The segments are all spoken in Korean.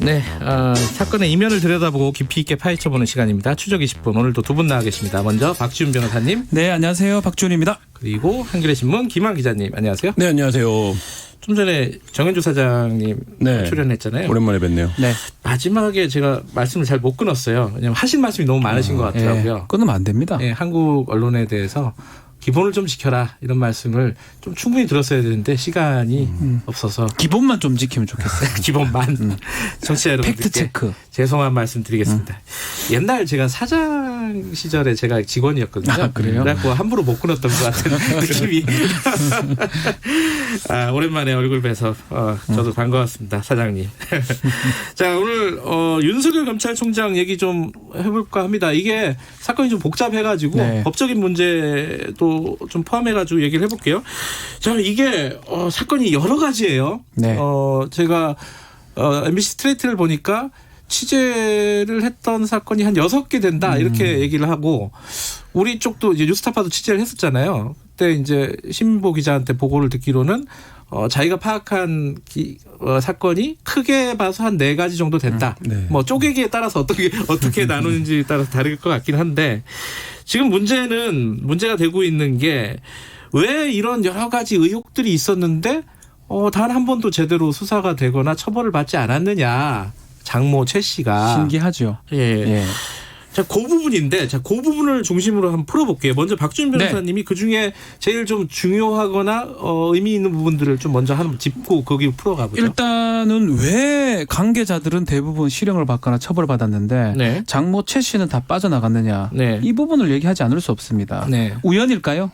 네, 사건의 이면을 들여다보고 깊이 있게 파헤쳐보는 시간입니다. 추적 20분. 오늘도 두 분 나와 계십니다. 먼저 박지훈 변호사님. 네, 안녕하세요. 박지훈입니다. 그리고 한겨레 신문 김한 기자님. 안녕하세요. 네, 안녕하세요. 좀 전에 정현주 사장님 네. 출연했잖아요. 오랜만에 뵙네요. 네. 마지막에 제가 말씀을 잘 못 끊었어요. 왜냐하면 하신 말씀이 너무 많으신 것 같더라고요. 끊으면 안 됩니다. 네, 한국 언론에 대해서 기본을 좀 지켜라 이런 말씀을 좀 충분히 들었어야 되는데 시간이 없어서 기본만 좀 지키면 좋겠어요. 기본만 청취자 여러분들께 팩트 체크. 죄송한 말씀 드리겠습니다. 옛날 제가 사장 시절에 제가 직원이었거든요. 아, 그래요? 그래갖고 함부로 못 끊었던 것 같은 느낌이. 오랜만에 얼굴 뵈서 저도 반가웠습니다. 사장님. 자, 오늘 윤석열 검찰총장 얘기 좀 해볼까 합니다. 이게 사건이 좀 복잡해가지고 네. 법적인 문제도 좀 포함해가지고 얘기를 해볼게요. 자, 이게 사건이 여러 가지예요. 네. 제가 MBC 스트레이트를 보니까 취재를 했던 사건이 한 6개 된다 이렇게 얘기를 하고 우리 쪽도 이제 뉴스타파도 취재를 했었잖아요. 그때 이제 신보 기자한테 보고를 듣기로는 자기가 파악한 사건이 크게 봐서 한 4가지 정도 된다. 네. 뭐 쪼개기에 따라서 어떻게 나누는지 따라서 다를 것 같긴 한데 지금 문제가 되고 있는 게 왜 이런 여러 가지 의혹들이 있었는데 단 한 번도 제대로 수사가 되거나 처벌을 받지 않았느냐. 장모 최 씨가. 신기하죠. 예. 예. 자, 그 부분인데, 그 부분을 중심으로 한번 풀어볼게요. 먼저 박준 변호사님이 그 중에 제일 좀 중요하거나 의미 있는 부분들을 좀 먼저 한번 짚고 거기 풀어가보죠. 일단은 왜 관계자들은 대부분 실형을 받거나 처벌을 받았는데 네. 장모 최 씨는 다 빠져나갔느냐. 네. 이 부분을 얘기하지 않을 수 없습니다. 네. 우연일까요?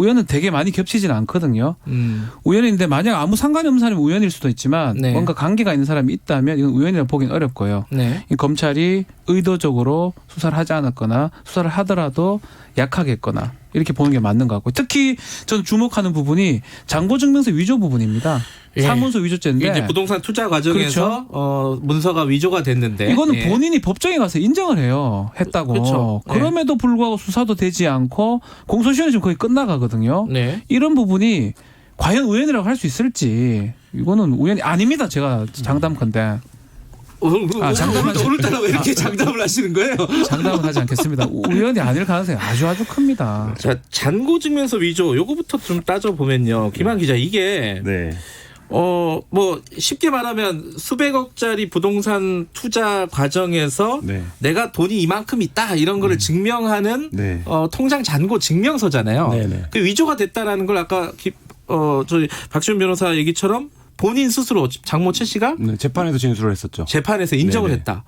우연은 되게 많이 겹치지는 않거든요. 우연인데 만약 아무 상관이 없는 사람이 우연일 수도 있지만 네. 뭔가 관계가 있는 사람이 있다면 이건 우연이라고 보기는 어렵고요. 네. 이 검찰이 의도적으로 수사를 하지 않았거나 수사를 하더라도 약하게 했거나 이렇게 보는 게 맞는 것 같고 특히 저는 주목하는 부분이 장고증명서 위조 부분입니다. 예. 사문서 위조죄인데 이제 부동산 투자 과정에서 문서가 위조가 됐는데 이거는 예. 본인이 법정에 가서 인정을 해요. 했다고. 그렇죠. 예. 그럼에도 불구하고 수사도 되지 않고 공소시효는 지금 거의 끝나가거든요. 네. 이런 부분이 과연 우연이라고 할 수 있을지 이거는 우연이 아닙니다. 제가 장담컨대. 오늘따라 왜 이렇게 장담을 하시는 거예요? 장담은 하지 않겠습니다. 우연이 아닐 가능성이 아주 크니다. 자, 잔고증명서 위조 요거부터 좀 따져보면요. 김한 기자 이게 네. 뭐 쉽게 말하면 수백억짜리 부동산 투자 과정에서 네. 내가 돈이 이만큼 있다 이런 거를 증명하는 네. 통장 잔고 증명서잖아요. 네네. 그 위조가 됐다라는 걸 아까 저희 박지훈 변호사 얘기처럼 본인 스스로 장모 최 씨가 네, 재판에서 진술을 했었죠. 재판에서 인정을 네네. 했다.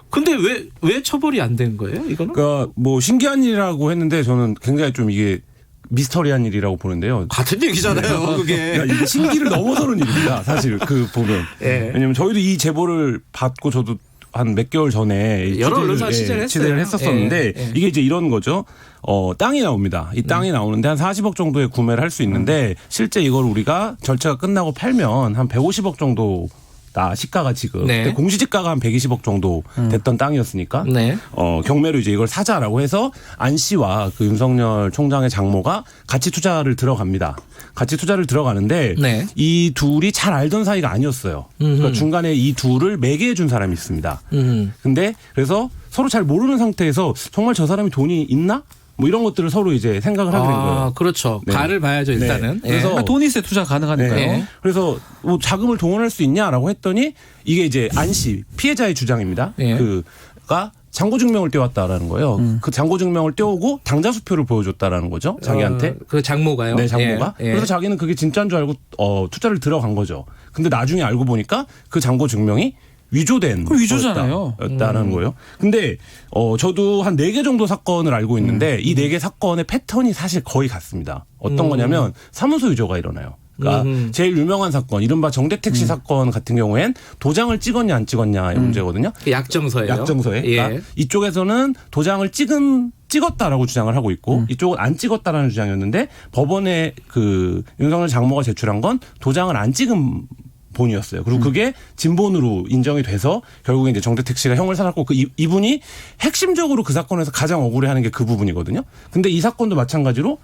근데 왜 처벌이 안 된 거예요? 이거는? 그러니까 뭐 신기한 일이라고 했는데 저는 굉장히 좀 이게 미스터리한 일이라고 보는데요. 같은 얘기잖아요, 그게. 그러니까 이게 신기를 넘어서는 일입니다. 사실 그 보면. 예. 왜냐면 저희도 이 제보를 받고 저도 한 몇 개월 전에 여러 언론사 취재를 취재를 했어요. 했었었는데 예. 이게 이제 이런 거죠. 땅이 나옵니다. 이 땅이 나오는데 한 40억 정도에 구매를 할 수 있는데 실제 이걸 우리가 절차가 끝나고 팔면 한 150억 정도 시가가 지금 네. 그때 공시지가가 한 120억 정도 됐던 땅이었으니까 네. 경매로 이제 이걸 사자라고 해서 안 씨와 그 윤석열 총장의 장모가 같이 투자를 들어갑니다. 같이 투자를 들어가는데 네. 이 둘이 잘 알던 사이가 아니었어요. 그러니까 중간에 이 둘을 매개해 준 사람이 있습니다. 근데 그래서 서로 잘 모르는 상태에서 정말 저 사람이 돈이 있나? 뭐 이런 것들을 서로 이제 생각을 하게 된 거예요. 그렇죠. 네. 가를 봐야죠, 일단은. 네. 그래서 돈 있어야 투자 가능하니까요. 네. 그래서 뭐 자금을 동원할 수 있냐라고 했더니 이게 이제 안 씨 피해자의 주장입니다. 네. 그가 잔고 증명을 떼왔다라는 거예요. 그 잔고 증명을 떼오고 당좌 수표를 보여줬다라는 거죠. 자기한테. 그 장모가요? 네, 장모가. 예. 그래서 자기는 그게 진짜인 줄 알고 투자를 들어간 거죠. 근데 나중에 알고 보니까 그 잔고 증명이 위조된 그럼 위조잖아요. 였다는 거예요. 근데 저도 한 4개 정도 사건을 알고 있는데 이 4개 사건의 패턴이 사실 거의 같습니다. 어떤 거냐면 사무소 위조가 일어나요. 그러니까 제일 유명한 사건, 이른바 정대택 씨 사건 같은 경우엔 도장을 찍었냐 안 찍었냐의 문제거든요. 그 약정서예요. 약정서에. 예. 그러니까 이쪽에서는 도장을 찍었다라고 주장을 하고 있고 이쪽은 안 찍었다라는 주장이었는데 법원에 그 윤석열 장모가 제출한 건 도장을 안 찍은 본이었어요. 그리고 그게 진본으로 인정이 돼서 결국에 이제 정대택 씨가 형을 살았고 그 이분이 핵심적으로 그 사건에서 가장 억울해하는 게 그 부분이거든요. 근데 이 사건도 마찬가지로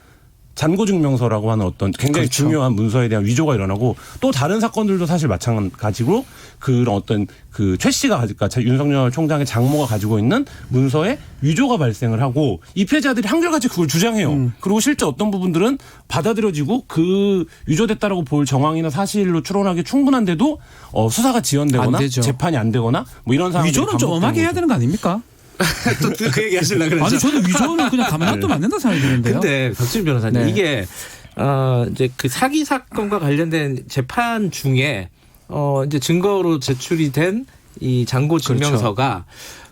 잔고증명서라고 하는 어떤 굉장히 그렇죠. 중요한 문서에 대한 위조가 일어나고 또 다른 사건들도 사실 마찬가지로 그런 어떤 그 최 씨가 그러니까 윤석열 총장의 장모가 가지고 있는 문서에 위조가 발생을 하고 이 피해자들이 한결같이 그걸 주장해요. 그리고 실제 어떤 부분들은 받아들여지고 그 위조됐다라고 볼 정황이나 사실로 추론하기 충분한데도 수사가 지연되거나 안 되죠. 재판이 안 되거나 뭐 이런 상황이 위조는 좀 엄하게 해야 되는 거 아닙니까? 또 그 얘기 하시려고 그러죠. 아니 저는 위조는 그냥 가만 놔두면 안 된다 생각이 드는데요. 근데 박진 변호사님 네. 이게 이제 그 사기 사건과 관련된 재판 중에 이제 증거로 제출이 된 이 장고 증명서가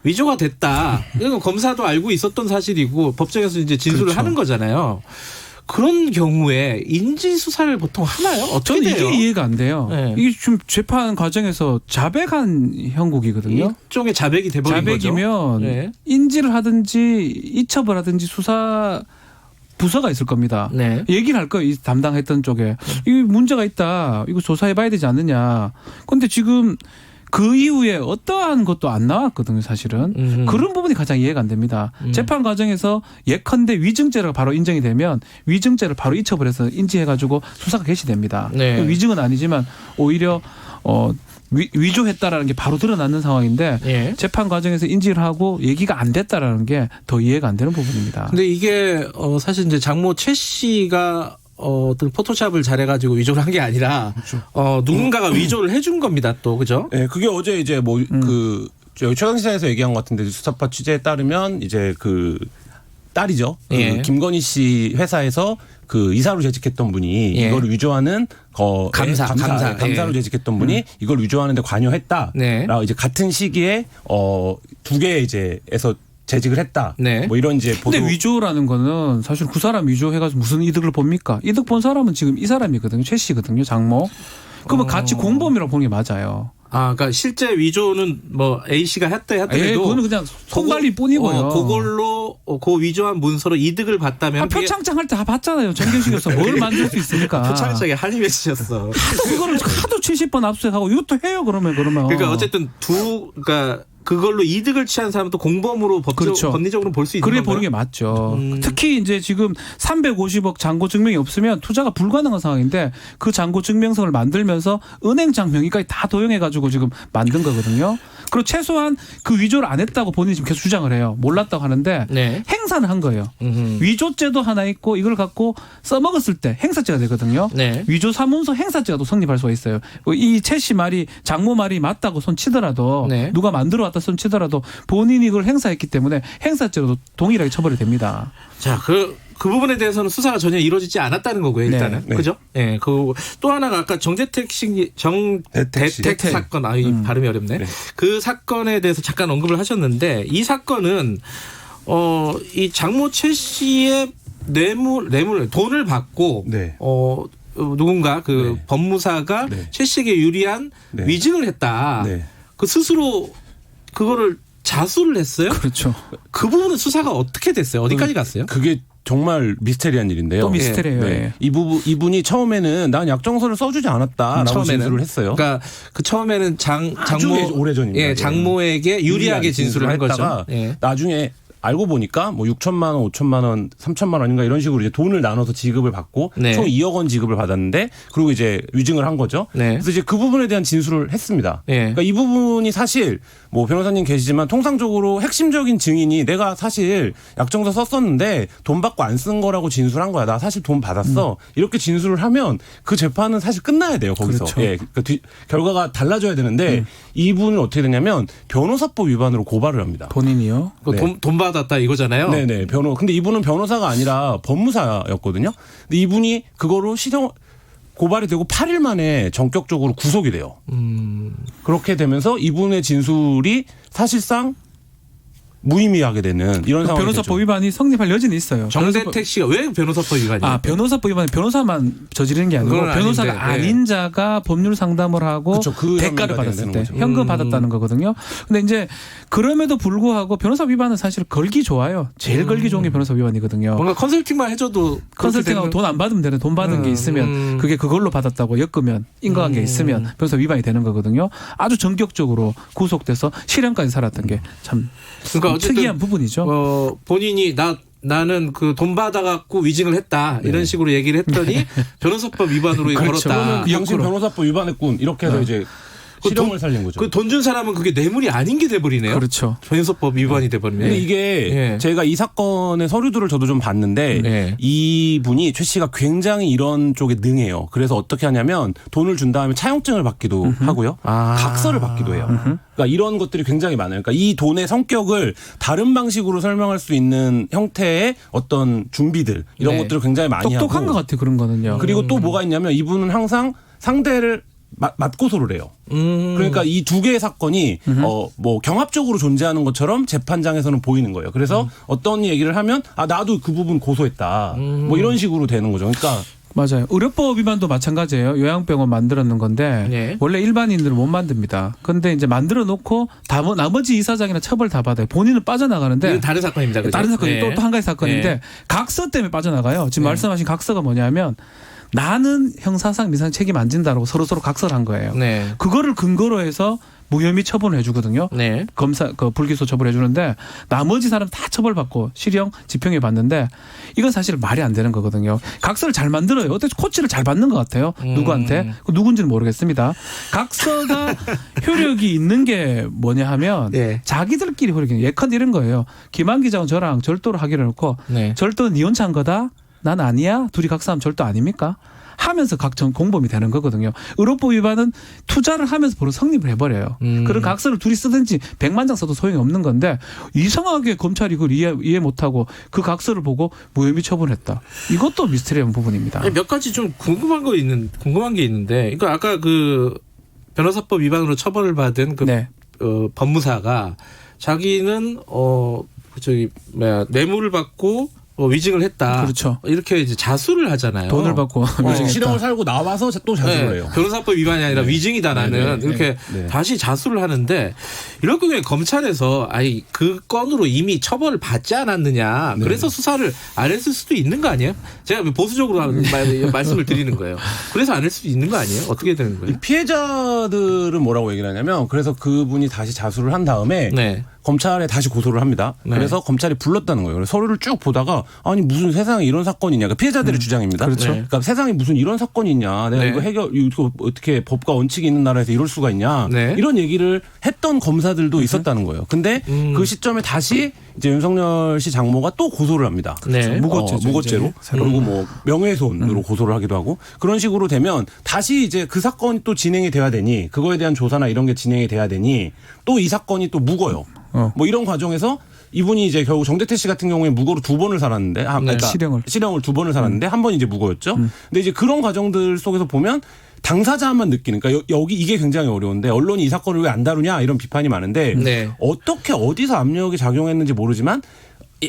위조가 됐다. 이건 검사도 알고 있었던 사실이고 법정에서 이제 진술을 그렇죠. 하는 거잖아요. 그런 경우에 인지 수사를 보통 하나요? 어떻게 저는 돼요? 이게 이해가 안 돼요. 네. 이게 지금 재판 과정에서 자백한 형국이거든요. 일종의 자백이 돼버린 자백이면 거죠. 네. 인지를 하든지 이첩을 하든지 수사 부서가 있을 겁니다. 네. 얘기를 할 거예요. 이 담당했던 쪽에. 이 문제가 있다. 이거 조사해봐야 되지 않느냐. 그런데 지금 그 이후에 어떠한 것도 안 나왔거든요. 사실은. 그런 부분이 가장 이해가 안 됩니다. 재판 과정에서 예컨대 위증죄가 바로 인정이 되면 위증죄를 바로 이첩을 해서 인지해가지고 수사가 개시됩니다. 네. 위증은 아니지만 오히려 위조했다라는 게 바로 드러나는 상황인데 예. 재판 과정에서 인지를 하고 얘기가 안 됐다라는 게 더 이해가 안 되는 부분입니다. 근데 이게 사실 이제 장모 최 씨가 어떤 포토샵을 잘해가지고 위조를 한 게 아니라 누군가가 위조를 해준 겁니다. 또 그죠? 네, 그게 어제 이제 뭐 저희 최강시사에서 얘기한 것 같은데 수사파 취재에 따르면 이제 그 딸이죠. 예. 그 김건희 씨 회사에서 그 이사로 재직했던 분이 예. 이걸 위조하는 감사로 예. 재직했던 분이 이걸 위조하는데 관여했다. 네. 라고 이제 같은 시기에 두 개의 이제에서 재직을 했다. 네. 뭐 이런 이제 보도. 근데 위조라는 거는 사실 그 사람 위조해가지고 무슨 이득을 봅니까? 이득 본 사람은 지금 이 사람이거든요. 최 씨거든요. 장모. 그러면 같이 공범이라고 보는 게 맞아요. 그러니까 실제 위조는 뭐 A 씨가 했다 예, 해도 그거는 그냥 손발리 뿐이고요. 그걸로 그 위조한 문서로 이득을 봤다면 표창장 할 때 다 봤잖아요. 정경식에서 뭘 만들 수 있습니까? 표창장에 한이 맺히셨어. 그거를 하도 70번 압수수색하고 이것도 해요. 그러면. 그러니까 어쨌든 그러니까 그걸로 이득을 취한 사람은 또 공범으로 그렇죠. 법리적으로 볼 수 있는 그래 건가요? 보는 게 맞죠. 특히 이제 지금 350억 잔고 증명이 없으면 투자가 불가능한 상황인데 그 잔고 증명서를 만들면서 은행장 명의까지 다 도용해가지고 지금 만든 거거든요. 그리고 최소한 그 위조를 안 했다고 본인이 지금 계속 주장을 해요. 몰랐다고 하는데 네. 행사는 한 거예요. 위조죄도 하나 있고 이걸 갖고 써먹었을 때 행사죄가 되거든요. 네. 위조 사문서 행사죄가 또 성립할 수가 있어요. 이 최 씨 말이 장모 말이 맞다고 손치더라도 네. 누가 만들어 왔다 손치더라도 본인이 그걸 행사했기 때문에 행사죄로도 동일하게 처벌이 됩니다. 자, 그 부분에 대해서는 수사가 전혀 이루어지지 않았다는 거고요, 일단은. 네. 그죠? 예. 또 하나가 아까 정대택 사건, 이 발음이 어렵네. 네. 그 사건에 대해서 잠깐 언급을 하셨는데 이 사건은, 이 장모 최 씨의 돈을 받고, 네. 누군가 그 네. 법무사가 네. 최 씨에게 유리한 네. 위증을 했다. 네. 그 스스로 그거를 자수를 했어요? 그렇죠. 그 부분은 수사가 어떻게 됐어요? 어디까지 갔어요? 그게 정말 미스테리한 일인데요. 또 미스테리예요. 네. 예. 이분이 처음에는 난 약정서를 써주지 않았다라고 진술을 했어요. 그러니까 그 처음에는 아주 오래전입니다. 예, 장모에게 유리하게 진술을 한 거죠. 했다가 예. 나중에 알고 보니까 뭐 6천만 원, 5천만 원, 3천만 원인가 이런 식으로 이제 돈을 나눠서 지급을 받고 네. 총 2억 원 지급을 받았는데 그리고 이제 위증을 한 거죠. 네. 그래서 이제 그 부분에 대한 진술을 했습니다. 네. 그러니까 이 부분이 사실 뭐 변호사님 계시지만 통상적으로 핵심적인 증인이 내가 사실 약정서 썼었는데 돈 받고 안 쓴 거라고 진술한 거야. 나 사실 돈 받았어. 이렇게 진술을 하면 그 재판은 사실 끝나야 돼요. 거기서. 그렇죠. 예. 그러니까 결과가 달라져야 되는데 이분은 어떻게 되냐면 변호사법 위반으로 고발을 합니다. 본인이요? 네. 돈 받았다 이거잖아요. 네네. 근데 이분은 변호사가 아니라 법무사였거든요. 근데 이분이 그거로 고발이 되고 8일 만에 전격적으로 구속이 돼요. 그렇게 되면서 이분의 진술이 사실상 무의미하게 되는 이런 상황이 변호사법 되죠. 위반이 성립할 여지는 있어요. 정대택 씨가 왜 변호사법 위반이에요? 변호사법 위반은 변호사만 저지르는 게 아니고 그건 변호사가 아닌데, 아닌 자가 법률 상담을 하고 그쵸, 그 대가를 혐의가 받았을 되는 때 거죠. 현금 받았다는 거거든요. 근데 이제 그럼에도 불구하고 변호사 위반은 사실 걸기 좋아요. 제일 걸기 좋은 게 변호사 위반이거든요. 뭔가 컨설팅만 해줘도 컨설팅하고 돈 안 받으면 되는 돈 받은 게 있으면 그게 그걸로 받았다고 엮으면 인과관계 있으면 변호사 위반이 되는 거거든요. 아주 전격적으로 구속돼서 실형까지 살았던 게 참 그러니까 어쨌든 특이한 부분이죠. 본인이 나 나는 그 돈 받아갖고 위증을 했다 이런 식으로 얘기를 했더니 변호사법 위반으로 그렇죠. 걸었다. 당신 변호사법 위반했군 이렇게 해서 이제 실형을 살린 거죠. 그 돈 준 사람은 그게 뇌물이 아닌 게 돼버리네요. 그렇죠. 변호사법 위반이 돼버리네. 근데 이게 제가 이 사건의 서류들을 저도 좀 봤는데 이분이 최 씨가 굉장히 이런 쪽에 능해요. 그래서 어떻게 하냐면 돈을 준 다음에 차용증을 받기도 하고요. 각서를 받기도 해요. 그러니까 이런 것들이 굉장히 많아요. 그러니까 이 돈의 성격을 다른 방식으로 설명할 수 있는 형태의 어떤 준비들 이런 것들을 굉장히 많이 하고 똑똑한 것 같아요. 그런 거는요. 그리고 또 뭐가 있냐면 이분은 항상 상대를 맞고소를 해요. 그러니까 이 두 개의 사건이 뭐 경합적으로 존재하는 것처럼 재판장에서는 보이는 거예요. 그래서 어떤 얘기를 하면 나도 그 부분 고소했다. 뭐 이런 식으로 되는 거죠. 그러니까 맞아요. 의료법 위반도 마찬가지예요. 요양병원 만들었는 건데 원래 일반인들은 못 만듭니다. 그런데 이제 만들어 놓고 나머지 이사장이나 처벌 다 받아요. 본인은 빠져나가는데 이건 다른 사건입니다. 그죠? 다른 사건이 또 한 가지 사건인데 각서 때문에 빠져나가요. 지금 말씀하신 각서가 뭐냐면 나는 형사상 미상 책임 안 진다라고 서로 각서를 한 거예요. 그거를 근거로 해서 무혐의 처분을 해주거든요. 검사 불기소 처벌해 주는데 나머지 사람 다 처벌받고 실형 집행유예 받는데 이건 사실 말이 안 되는 거거든요. 각서를 잘 만들어요. 어때 코치를 잘 받는 것 같아요. 누구한테 누군지는 모르겠습니다. 각서가 효력이 있는 게 뭐냐 하면 자기들끼리 효력이 예컨대 이런 거예요. 김한 기자는 저랑 절도를 하기로 해놓고 절도는 네 혼자 한 거다. 난 아니야. 둘이 각서하면 절도 아닙니까? 하면서 각종 공범이 되는 거거든요. 의료법 위반은 투자를 하면서 바로 성립을 해버려요. 그런 각서를 둘이 쓰든지 100만 장 써도 소용이 없는 건데 이상하게 검찰이 그걸 이해 못하고 그 각서를 보고 무혐의 처분했다. 이것도 미스터리한 부분입니다. 몇 가지 좀 궁금한 게 있는데, 그러니까 아까 그 변호사법 위반으로 처벌을 받은 그 법무사가 자기는 뇌물을 받고 위증을 했다. 그렇죠. 이렇게 이제 자수를 하잖아요. 돈을 받고 실형을 살고 나와서 또 자수를 해요. 변호사법 위반이 아니라 위증이다 나는 이렇게 다시 자수를 하는데 이럴 경우에 검찰에서 그 건으로 이미 처벌을 받지 않았느냐. 그래서 수사를 안 했을 수도 있는 거 아니에요? 제가 보수적으로 말씀을 드리는 거예요. 그래서 안 할 수도 있는 거 아니에요? 어떻게 되는 거예요? 피해자들은 뭐라고 얘기를 하냐면 그래서 그분이 다시 자수를 한 다음에 검찰에 다시 고소를 합니다. 그래서 검찰이 불렀다는 거예요. 그래서 서류를 쭉 보다가 아니 무슨 세상에 이런 사건이 있냐. 그러니까 피해자들의 주장입니다. 그렇죠. 그러니까 세상에 무슨 이런 사건이 있냐. 내가 이거 어떻게 법과 원칙이 있는 나라에서 이럴 수가 있냐. 이런 얘기를 했던 검사들도 있었다는 거예요. 근데 그 시점에 다시 이제 윤석열 씨 장모가 또 고소를 합니다. 무고죄로. 그리고 뭐 명예훼손으로 고소를 하기도 하고 그런 식으로 되면 다시 이제 그 사건이 또 진행이 돼야 되니 그거에 대한 조사나 이런 게 진행이 돼야 되니 또 이 사건이 또 묵어요. 뭐 이런 과정에서 이분이 이제 결국 정대태 씨 같은 경우에 무고로 2번을 살았는데, 그러니까 실형을 2번을 살았는데 한 번이 이제 무고였죠. 근데 이제 그런 과정들 속에서 보면 당사자만 느끼는, 그러니까 여기 이게 굉장히 어려운데 언론이 이 사건을 왜 안 다루냐 이런 비판이 많은데 어떻게 어디서 압력이 작용했는지 모르지만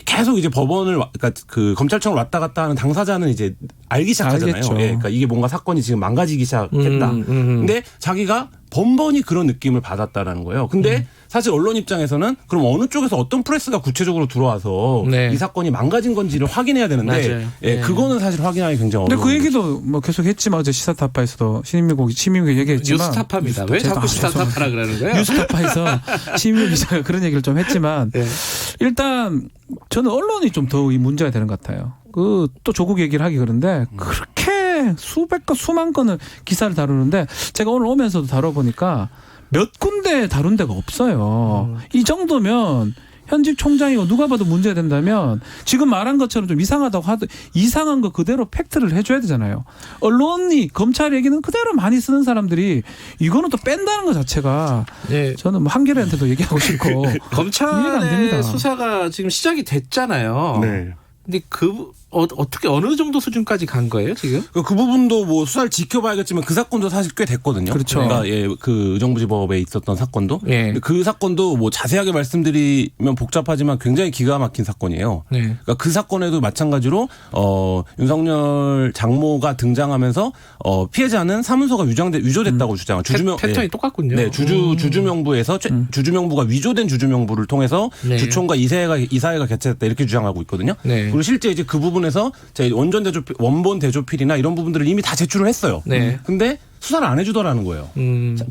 계속 이제 법원을 그러니까 그 검찰청을 왔다 갔다 하는 당사자는 이제 알기 시작하잖아요. 그러니까 이게 뭔가 사건이 지금 망가지기 시작했다. 근데 자기가 번번이 그런 느낌을 받았다라는 거예요. 근데 사실 언론 입장에서는 그럼 어느 쪽에서 어떤 프레스가 구체적으로 들어와서 이 사건이 망가진 건지를 확인해야 되는데 그거는 사실 확인하기 굉장히 어려워요. 근데 그 얘기도 뭐 계속 했지만 어제 시사타파에서도 시민국 얘기했지만 뉴스타파입니다. 왜 자꾸 시사타파라 그러는 거예요? 뉴스타파에서 시민국 기자가 그런 얘기를 좀 했지만 일단 저는 언론이 좀 더 이 문제가 되는 것 같아요. 그 또 조국 얘기를 하기 그런데 그렇게 수백 건 수만 건을 기사를 다루는데 제가 오늘 오면서도 다뤄보니까 몇 군데 다룬 데가 없어요. 이 정도면 현직 총장이고 누가 봐도 문제가 된다면 지금 말한 것처럼 좀 이상하다고 하도 이상한 거 그대로 팩트를 해줘야 되잖아요. 언론이 검찰 얘기는 그대로 많이 쓰는 사람들이 이거는 또 뺀다는 것 자체가 저는 뭐 한겨레한테도 얘기하고 싶고 검찰의 수사가 지금 시작이 됐잖아요. 근데 어떻게 어느 정도 수준까지 간 거예요 지금? 그 부분도 뭐 수사를 지켜봐야겠지만 그 사건도 사실 꽤 됐거든요. 그렇죠. 그러니까 그 의정부지법에 있었던 사건도 그 사건도 뭐 자세하게 말씀드리면 복잡하지만 굉장히 기가 막힌 사건이에요. 그러니까 그 사건에도 마찬가지로 윤석열 장모가 등장하면서 피해자는 사문서가 위조됐다고 주장한 주주명 패턴이 똑같군요. 주주명부에서 주주명부가 위조된 주주명부를 통해서 주총과 이사회가 개최했다 이렇게 주장하고 있거든요. 그리고 실제 이제 그 부분에서 제 원본 대조필이나 이런 부분들을 이미 다 제출을 했어요. 근데 수사를 안 해주더라는 거예요.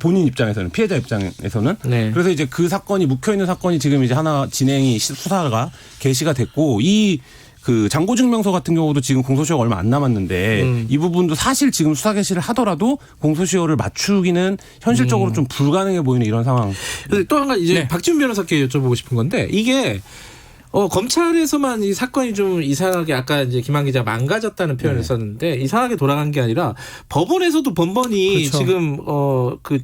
본인 입장에서는, 피해자 입장에서는. 그래서 이제 그 사건이 묵혀있는 사건이 지금 이제 하나 수사가 개시가 됐고 그 잔고증명서 같은 경우도 지금 공소시효가 얼마 안 남았는데 이 부분도 사실 지금 수사 개시를 하더라도 공소시효를 맞추기는 현실적으로 좀 불가능해 보이는 이런 상황. 또 한 가지 이제 네. 박지훈 변호사께 여쭤보고 싶은 건데 이게 검찰에서만 이 사건이 좀 이상하게 아까 이제 김한 기자 망가졌다는 표현을 썼는데 이상하게 돌아간 게 아니라 법원에서도 번번이 그렇죠. 지금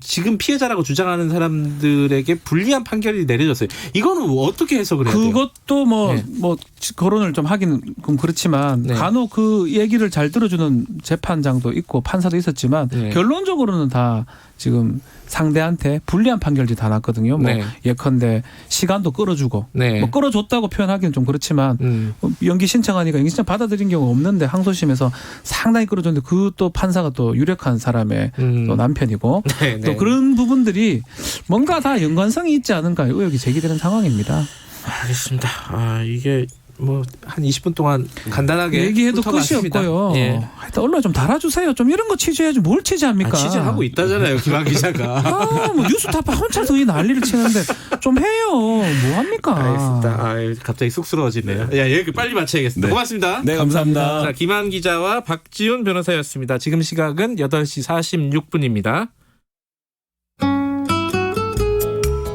지금 피해자라고 주장하는 사람들에게 불리한 판결이 내려졌어요. 이거는 어떻게 해석을 해야 돼요? 그것도 네. 뭐 거론을 좀 하기는 좀 그렇지만 네. 간혹 그 얘기를 잘 들어주는 재판장도 있고 판사도 있었지만 네. 결론적으로는 다 지금 상대한테 불리한 판결이 다 났거든요. 뭐 네. 예컨대 시간도 끌어주고 네. 뭐 끌어줬다고 표현하기는 좀 그렇지만 연기 신청하니까 연기 신청 받아들인 경우 없는데 항소심에서 상당히 끌어줬는데 그 또 판사가 또 유력한 사람의 또 남편이고 네, 또 네. 그런 부분들이 뭔가 다 연관성이 있지 않은가 의혹이 제기되는 상황입니다. 알겠습니다. 이게 뭐 한 20분 동안 간단하게 얘기해도 끝이 훑어봤습니다. 없고요. 예. 하여튼 언론 좀 달아주세요. 좀 이런 거 취재해야지 뭘 취재합니까? 취재하고 있다잖아요, 김한 기자가. 뭐 뉴스타파 혼자서 이 난리를 치는데 좀 해요. 뭐 합니까? 알겠습니다. 갑자기 쑥스러워지네요. 여기 빨리 마쳐야겠습니다. 네. 고맙습니다. 네, 감사합니다. 자, 김한 기자와 박지훈 변호사였습니다. 지금 시각은 8시 46분입니다.